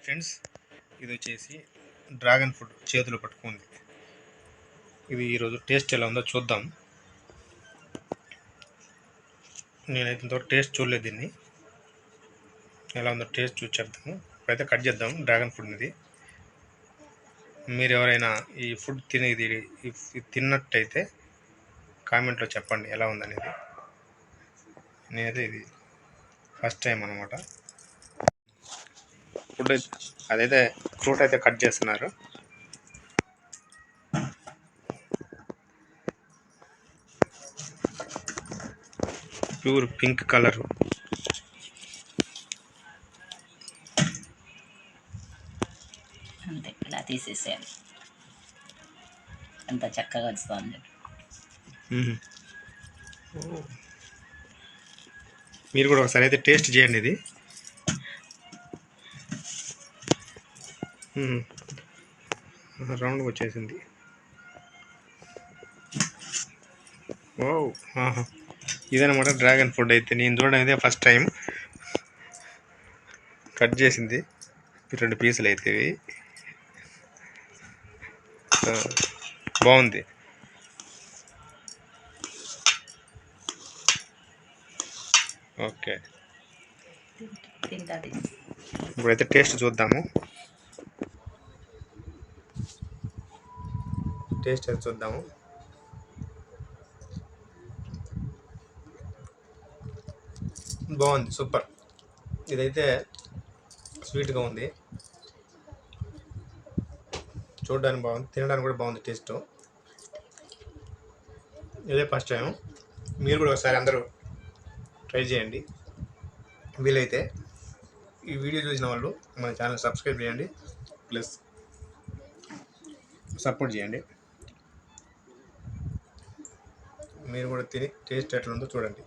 Friends, ఇది వచ్చేసి dragon fruit చేతిలో పట్టుకుంది. ఇది ఈరోజు టేస్ట్ ఎలా ఉందో చూద్దాం. నేనైతే ఇంతవరకు టేస్ట్ చూడలేదు. దీన్ని ఎలా ఉందో టేస్ట్ చూసి చెప్తాము. ఇప్పుడైతే కట్ చేద్దాం డ్రాగన్ ఫ్రూట్. ఇది మీరు ఎవరైనా ఈ ఫుడ్ తిన్నట్టయితే కామెంట్లో చెప్పండి ఎలా ఉందనేది. నేనైతే ఇది ఫస్ట్ టైం అనమాట. ఫుడ్ అదైతే ఫ్రూట్ అయితే కట్ చేస్తున్నారు. Pure pink colour. అంతే, ఇలా తీసేసేయాలి. ఎంత చక్కగా వస్తుంది. మీరు కూడా ఒకసారి అయితే టేస్ట్ చేయండి. ఇది రౌండ్గా వచ్చేసింది. ఓ, ఇదనమాట డ్రాగన్ ఫ్రూట్. అయితే నేను చూడడం ఇదే ఫస్ట్ టైం. కట్ చేసింది 2 పీసులు అయితే. ఇవి బాగుంది. ఓకే, ఇప్పుడైతే టేస్ట్ చూద్దాము. బాగుంది, సూపర్. ఇదైతే స్వీట్గా ఉంది, చూడడానికి బాగుంది, తినడానికి కూడా బాగుంది. టేస్ట్ ఇదే ఫస్ట్ టైం. మీరు కూడా ఒకసారి అందరూ ట్రై చేయండి. వీలైతే ఈ వీడియో చూసిన వాళ్ళు మన ఛానల్ సబ్స్క్రైబ్ చేయండి, ప్లస్ సపోర్ట్ చేయండి. మీరు కూడా తిని టేస్ట్ ఎట్లా ఉందో చూడండి.